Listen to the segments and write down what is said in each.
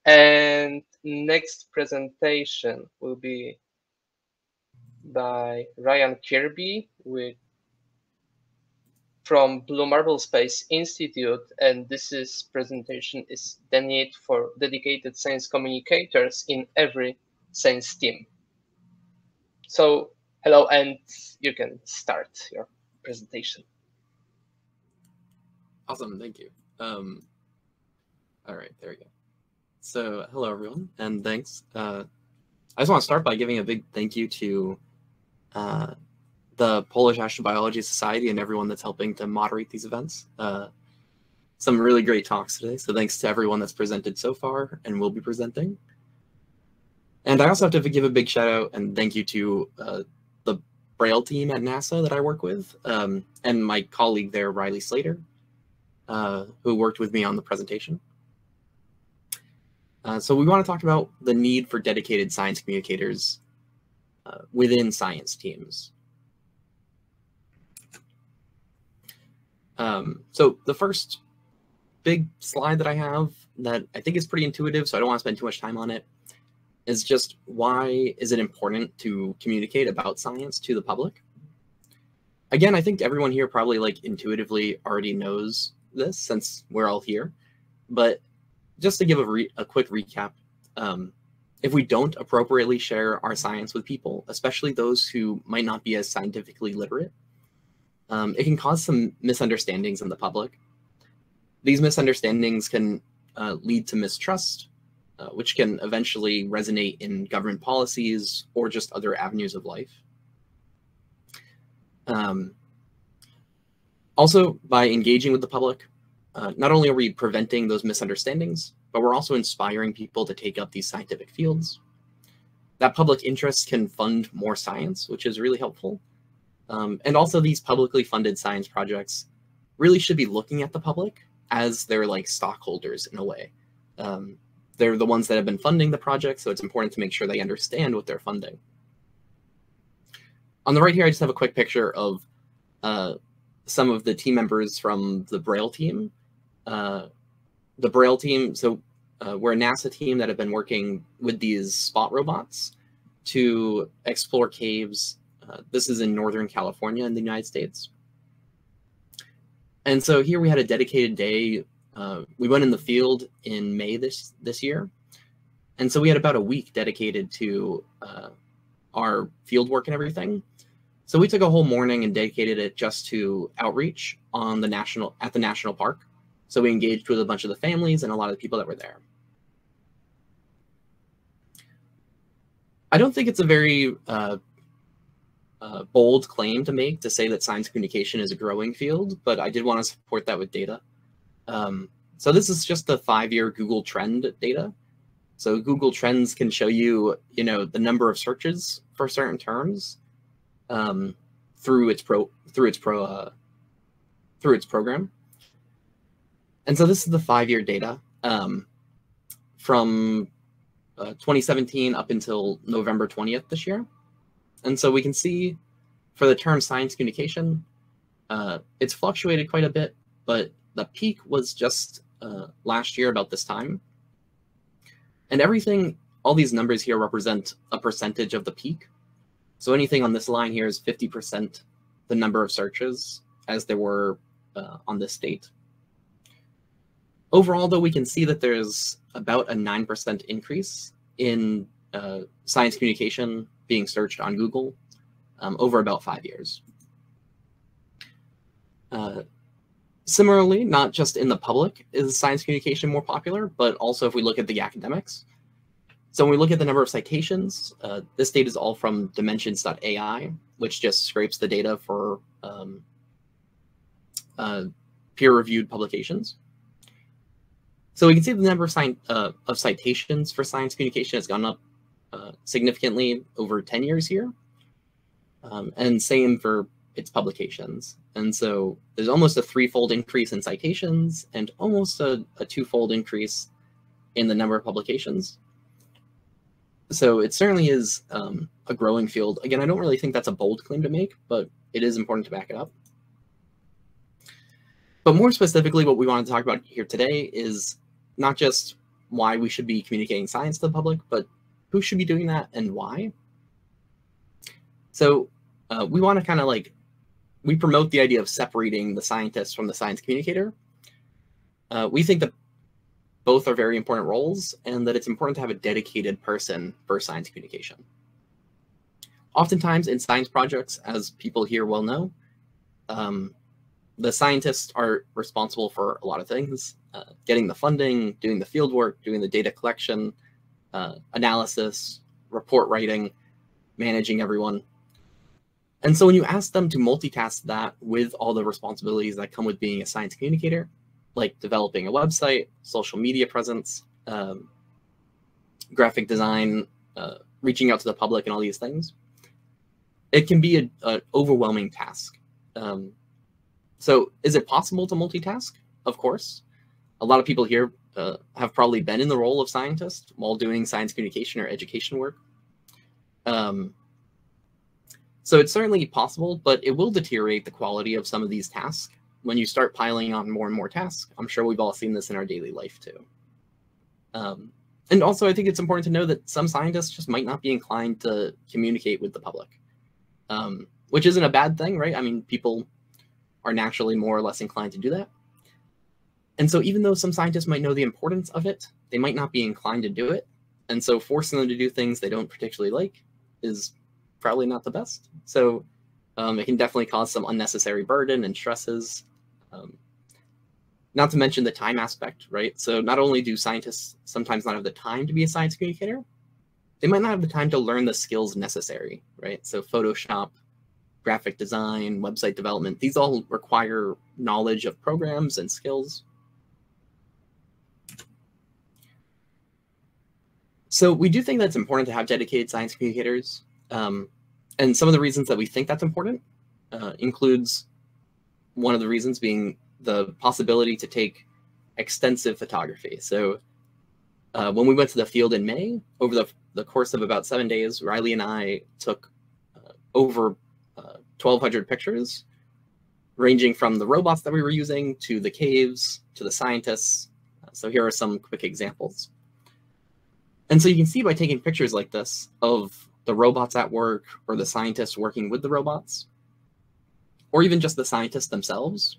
And next presentation will be by Ryan Kirby from Blue Marble Space Institute, and this presentation is the need for dedicated science communicators in every science team. So, hello, and you can start your presentation. Awesome, thank you. All right, there we go. So, hello everyone, and thanks. I just want to start by giving a big thank you to the Polish Astrobiology Society and everyone that's helping to moderate these events. Some really great talks today, so thanks to everyone that's presented so far and will be presenting. And I also have to give a big shout out and thank you to the Braille team at NASA that I work with, and my colleague there, Riley Slater, who worked with me on the presentation. So we want to talk about the need for dedicated science communicators within science teams. So the first big slide that I have that I think is pretty intuitive, so I don't want to spend too much time on it, is just why is it important to communicate about science to the public? Again, I think everyone here probably intuitively already knows this since we're all here, but just to give a quick recap, if we don't appropriately share our science with people, especially those who might not be as scientifically literate, it can cause some misunderstandings in the public. These misunderstandings can lead to mistrust, which can eventually resonate in government policies or just other avenues of life. Also, by engaging with the public, not only are we preventing those misunderstandings, but we're also inspiring people to take up these scientific fields. That public interest can fund more science, which is really helpful. And also these publicly funded science projects really should be looking at the public as their stockholders in a way. They're the ones that have been funding the project, so it's important to make sure they understand what they're funding. On the right here, I just have a quick picture of some of the team members from the Braille team. The Braille team, so we're a NASA team that have been working with these spot robots to explore caves. This is in Northern California in the United States. And so here we had a dedicated day. We went in the field in May this year. And so we had about a week dedicated to our field work and everything. So we took a whole morning and dedicated it just to outreach on at the national park. So we engaged with a bunch of the families and a lot of the people that were there. I don't think it's a very bold claim to make to say that science communication is a growing field, but I did want to support that with data. So this is just the 5-year Google Trend data. So Google Trends can show you, the number of searches for certain terms through its program. And so this is the 5-year data from 2017 up until November 20th this year. And so we can see for the term science communication, it's fluctuated quite a bit, but the peak was just last year about this time. And all these numbers here represent a percentage of the peak. So anything on this line here is 50% the number of searches as there were on this date. Overall, though, we can see that there's about a 9% increase in science communication being searched on Google over about 5 years. Similarly, not just in the public is science communication more popular, but also if we look at the academics. So when we look at the number of citations, this data is all from dimensions.ai, which just scrapes the data for peer-reviewed publications. So we can see the number of citations for science communication has gone up significantly over 10 years here, and same for its publications. And so there's almost a 3-fold increase in citations and almost a 2-fold increase in the number of publications. So it certainly is a growing field. Again, I don't really think that's a bold claim to make, but it is important to back it up. But more specifically, what we want to talk about here today is not just why we should be communicating science to the public, but who should be doing that and why. So we want to kind of like, we promote the idea of separating the scientist from the science communicator. We think that both are very important roles and that it's important to have a dedicated person for science communication. Oftentimes in science projects, as people here well know, the scientists are responsible for a lot of things, getting the funding, doing the field work, doing the data collection, analysis, report writing, managing everyone. And so when you ask them to multitask that with all the responsibilities that come with being a science communicator, like developing a website, social media presence, graphic design, reaching out to the public and all these things, it can be an overwhelming task. So is it possible to multitask? Of course. A lot of people here have probably been in the role of scientist while doing science communication or education work. So it's certainly possible, but it will deteriorate the quality of some of these tasks when you start piling on more and more tasks. I'm sure we've all seen this in our daily life too. And also, I think it's important to know that some scientists just might not be inclined to communicate with the public, which isn't a bad thing, right? I mean, people are naturally more or less inclined to do that. And so even though some scientists might know the importance of it, they might not be inclined to do it. And so forcing them to do things they don't particularly like is probably not the best. So it can definitely cause some unnecessary burden and stresses. Not to mention the time aspect, right? So not only do scientists sometimes not have the time to be a science communicator, they might not have the time to learn the skills necessary, right? So Photoshop, graphic design, website development, these all require knowledge of programs and skills. So we do think that it's important to have dedicated science communicators. And some of the reasons that we think that's important includes one of the reasons being the possibility to take extensive photography. So when we went to the field in May, over the course of about 7 days, Riley and I took over 1,200 pictures, ranging from the robots that we were using to the caves to the scientists. So here are some quick examples. And so you can see by taking pictures like this of the robots at work or the scientists working with the robots, or even just the scientists themselves,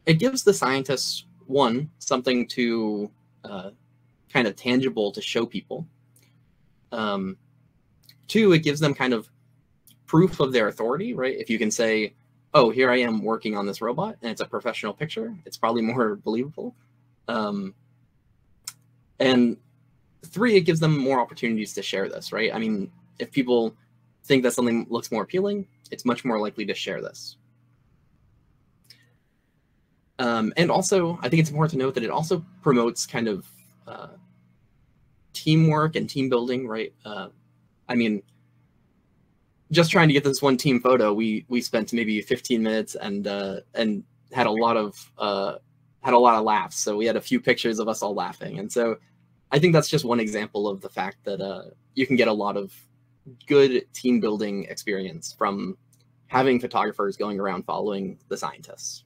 it gives the scientists, one, something to kind of tangible to show people. Two, it gives them kind of proof of their authority, right? If you can say, oh, here I am working on this robot and it's a professional picture, it's probably more believable. And three, it gives them more opportunities to share this, right? I mean, if people think that something looks more appealing, it's much more likely to share this. And also, I think it's important to note that it also promotes kind of teamwork and team building, right? I mean, just trying to get this one team photo, we spent maybe 15 minutes and had a lot of laughs. So we had a few pictures of us all laughing, and so I think that's just one example of the fact that you can get a lot of good team building experience from having photographers going around following the scientists.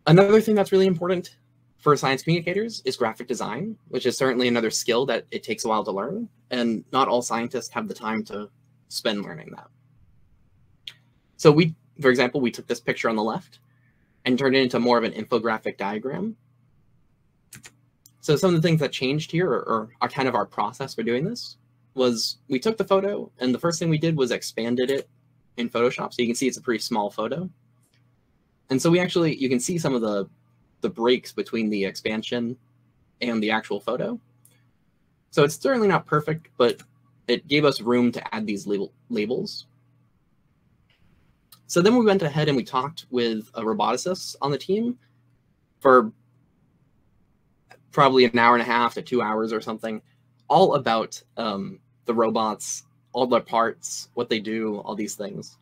Another thing that's really important for science communicators is graphic design, which is certainly another skill that it takes a while to learn, and not all scientists have the time to spend learning that. So for example, we took this picture on the left and turned it into more of an infographic diagram. So some of the things that changed here, or are kind of our process for doing this, was we took the photo, and the first thing we did was expanded it in Photoshop. So you can see it's a pretty small photo. And so you can see some of the breaks between the expansion and the actual photo. So it's certainly not perfect, but it gave us room to add these labels. So then we went ahead and we talked with a roboticist on the team for probably an hour and a half to 2 hours or something, all about the robots, all their parts, what they do, all these things.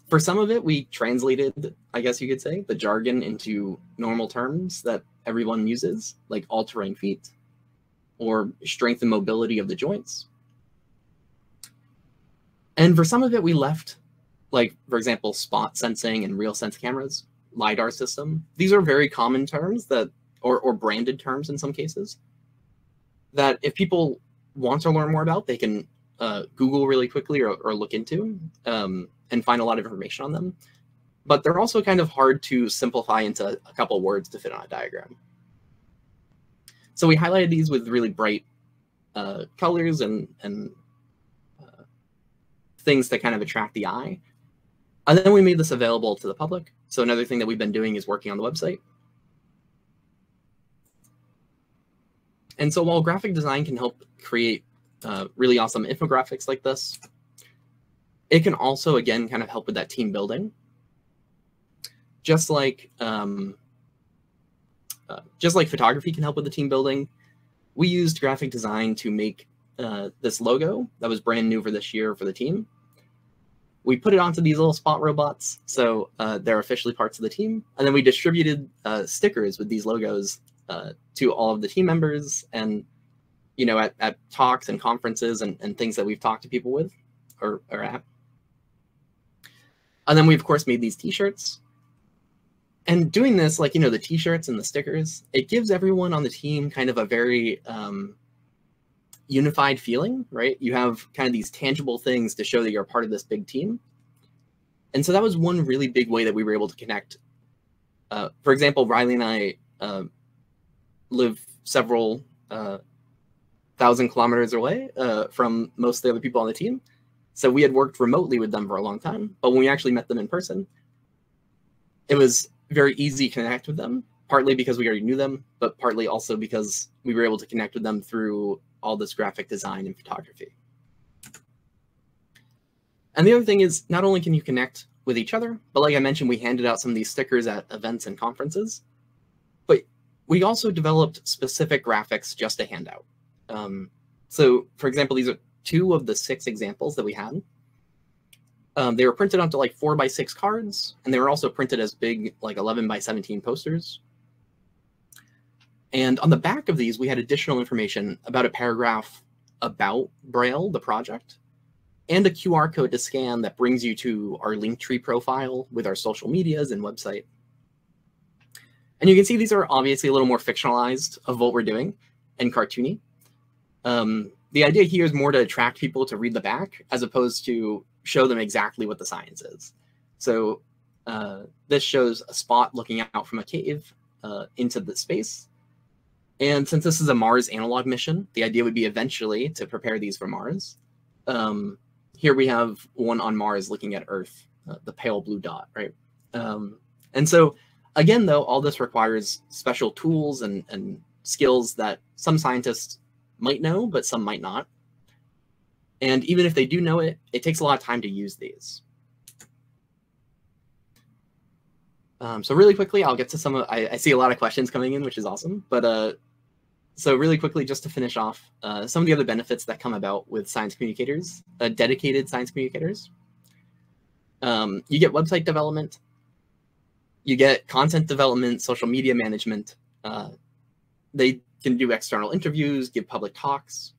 For some of it, we translated, I guess you could say, the jargon into normal terms that everyone uses, like all-terrain feet or strength and mobility of the joints. And for some of it, we left, like, for example, spot sensing and real sense cameras, LiDAR system. These are very common terms that or branded terms in some cases, that if people want to learn more about, they can Google really quickly or look into and find a lot of information on them. But they're also kind of hard to simplify into a couple words to fit on a diagram. So we highlighted these with really bright colors and things that kind of attract the eye. And then we made this available to the public. So another thing that we've been doing is working on the website. And so while graphic design can help create really awesome infographics like this, it can also, again, kind of help with that team building. Just like photography can help with the team building, we used graphic design to make this logo that was brand new for this year for the team. We put it onto these little spot robots, so they're officially parts of the team. And then we distributed stickers with these logos to all of the team members, and at talks and conferences and things that we've talked to people with or at. And then we, of course, made these t-shirts. And doing this, like, the t-shirts and the stickers, it gives everyone on the team kind of a very unified feeling, right? You have kind of these tangible things to show that you're a part of this big team. And so that was one really big way that we were able to connect. For example, Riley and I live several 1,000 kilometers away from most of the other people on the team. So we had worked remotely with them for a long time. But when we actually met them in person, it was very easy to connect with them, partly because we already knew them, but partly also because we were able to connect with them through all this graphic design and photography. And the other thing is, not only can you connect with each other, but like I mentioned, we handed out some of these stickers at events and conferences, but we also developed specific graphics just to hand out. So for example, these are 2 of the 6 examples that we had. They were printed onto like 4x6 cards, and they were also printed as big, like 11x17 posters. And on the back of these, we had additional information about a paragraph about Braille, the project, and a QR code to scan that brings you to our Linktree profile with our social medias and website. And you can see these are obviously a little more fictionalized of what we're doing and cartoony. The idea here is more to attract people to read the back as opposed to show them exactly what the science is. So this shows a spot looking out from a cave into the space. And since this is a Mars analog mission, the idea would be eventually to prepare these for Mars. Here we have one on Mars looking at Earth, the pale blue dot, right? And so again, though, all this requires special tools and skills that some scientists might know, but some might not. And even if they do know it, it takes a lot of time to use these. So really quickly, I'll get to some of, I see a lot of questions coming in, which is awesome. But so really quickly, just to finish off, some of the other benefits that come about with science communicators, dedicated science communicators. You get website development. You get content development, social media management. They can do external interviews, give public talks.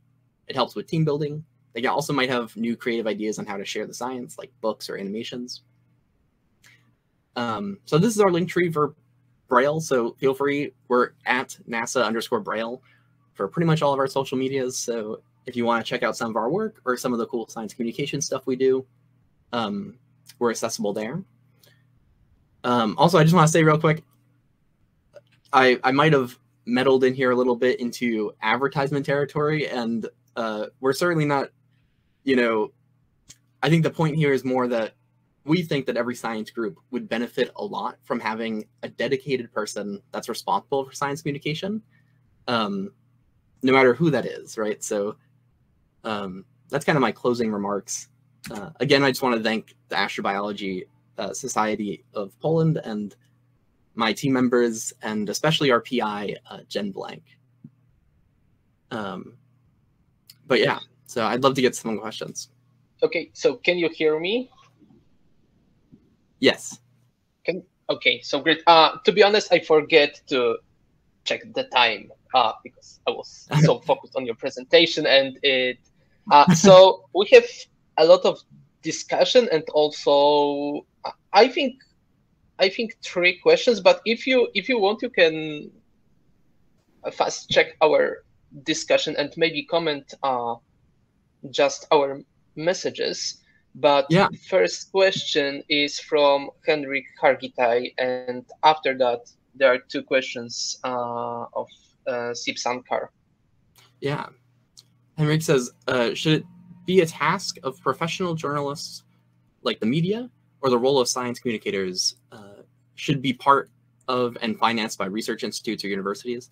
It helps with team building. They also might have new creative ideas on how to share the science, like books or animations. So this is our link tree for Braille. So feel free, we're at NASA_Braille for pretty much all of our social medias. So if you want to check out some of our work or some of the cool science communication stuff we do, we're accessible there. Also, I just want to say real quick, I might have meddled in here a little bit into advertisement territory, and we're certainly not, I think the point here is more that we think that every science group would benefit a lot from having a dedicated person that's responsible for science communication, no matter who that is, right? So that's kind of my closing remarks. Again, I just want to thank the Astrobiology Society of Poland and my team members, and especially our PI, Jen Blank. But yeah, so I'd love to get some questions. Okay, so can you hear me? Yes. Okay, so great. To be honest, I forget to check the time because I was so focused on your presentation, and it. So we have a lot of discussion, and also I think 3 questions. But if you want, you can fast check our discussion and maybe comment just our messages. But Yeah, first question is from Henrik Hargitai, and after that there are two questions of Sip Sankar. yeah. Henrik says, should it be a task of professional journalists like the media, or the role of science communicators should be part of and financed by research institutes or universities?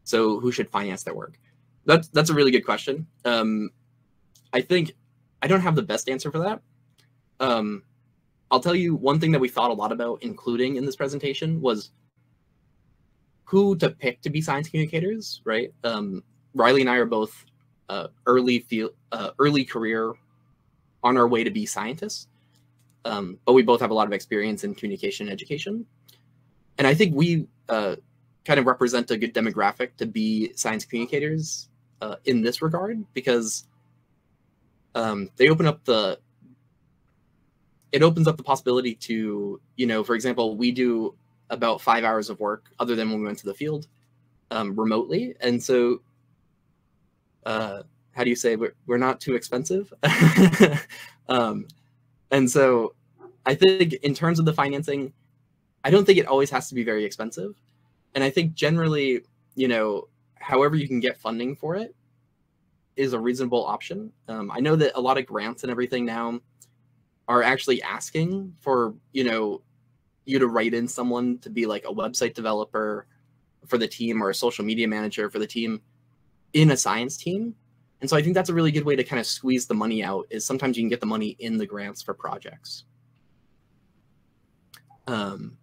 So who should finance their work? That's a really good question. I think I don't have the best answer for that. I'll tell you one thing that we thought a lot about including in this presentation was who to pick to be science communicators, right? Riley and I are both early career on our way to be scientists, but we both have a lot of experience in communication and education. And I think we kind of represent a good demographic to be science communicators in this regard, because they open up it opens up the possibility to, for example, we do about 5 hours of work other than when we went to the field remotely. And so, how do you say, we're not too expensive? And so I think in terms of the financing, I don't think it always has to be very expensive. And I think generally, however you can get funding for it is a reasonable option. I know that a lot of grants and everything now are actually asking for, you to write in someone to be like a website developer for the team or a social media manager for the team in a science team. And so I think that's a really good way to kind of squeeze the money out, is sometimes you can get the money in the grants for projects. And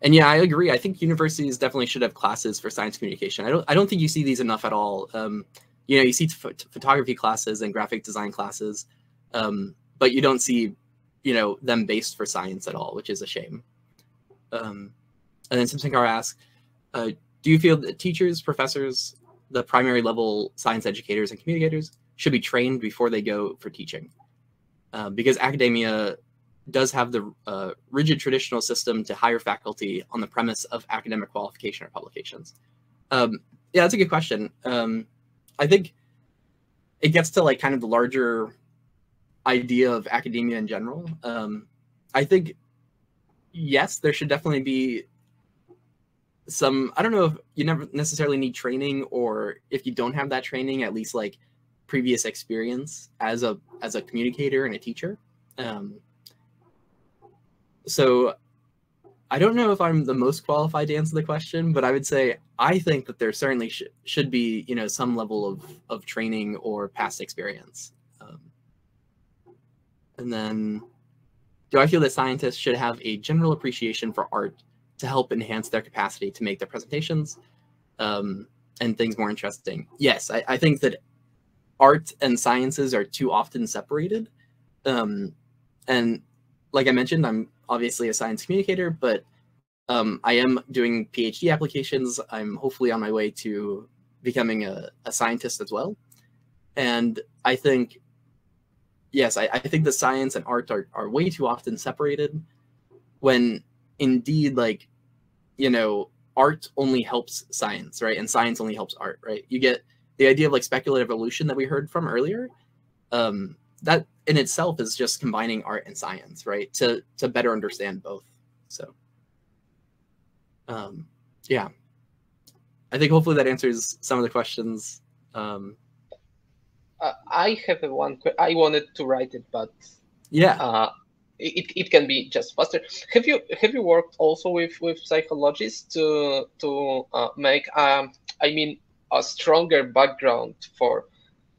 yeah, I agree. I think universities definitely should have classes for science communication. I don't think you see these enough at all. You see photography classes and graphic design classes, but you don't see, them based for science at all, which is a shame. And then Simsankar asks, do you feel that teachers, professors, the primary level science educators and communicators should be trained before they go for teaching? Because academia does have the rigid traditional system to hire faculty on the premise of academic qualification or publications. Yeah, that's a good question. I think it gets to like kind of the larger idea of academia in general. I think, yes, there should definitely be some, I don't know if you never necessarily need training, or if you don't have that training, at least like previous experience as a communicator and a teacher. So I don't know if I'm the most qualified to answer the question, but I would say I think that there certainly should be, some level of training or past experience. And then, do I feel that scientists should have a general appreciation for art to help enhance their capacity to make their presentations and things more interesting? Yes, I think that art and sciences are too often separated. And like I mentioned, I'm obviously a science communicator, but I am doing PhD applications. I'm hopefully on my way to becoming a scientist as well. And I think, yes, I think the science and art are way too often separated, when indeed, like, art only helps science, right? And science only helps art, right? You get the idea of like speculative evolution that we heard from earlier. That in itself is just combining art and science, right? To better understand both. So, yeah, I think hopefully that answers some of the questions. I have one. I wanted to write it, but yeah, it can be just faster. Have you worked also with psychologists to make a stronger background for,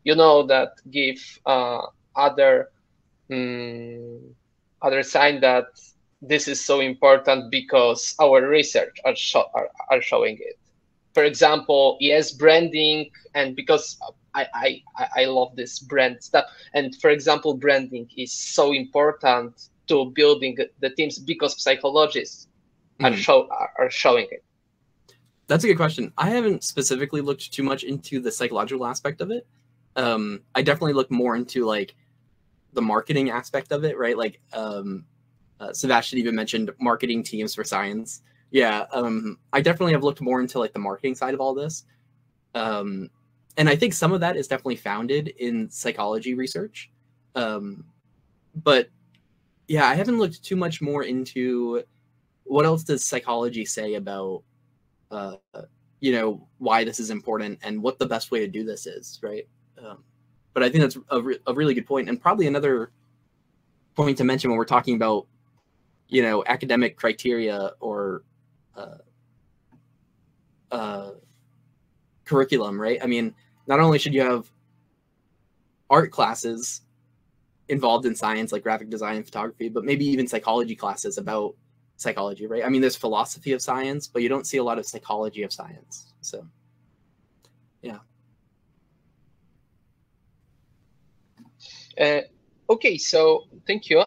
that give other sign that this is so important because our research are showing it. For example, yes, branding, and because I love this brand stuff. And for example, branding is so important to building the teams because psychologists are showing it. That's a good question. I haven't specifically looked too much into the psychological aspect of it. I definitely look more into like the marketing aspect of it, right? Like Sebastian even mentioned marketing teams for science. Yeah, I definitely have looked more into like the marketing side of all this. And I think some of that is definitely founded in psychology research. But yeah, I haven't looked too much more into what else does psychology say about, why this is important and what the best way to do this is, right? But I think that's a really good point, and probably another point to mention when we're talking about, academic criteria or curriculum, right? I mean, not only should you have art classes involved in science like graphic design and photography, but maybe even psychology classes about psychology, right? I mean, there's philosophy of science, but you don't see a lot of psychology of science. So, yeah. Okay, so thank you.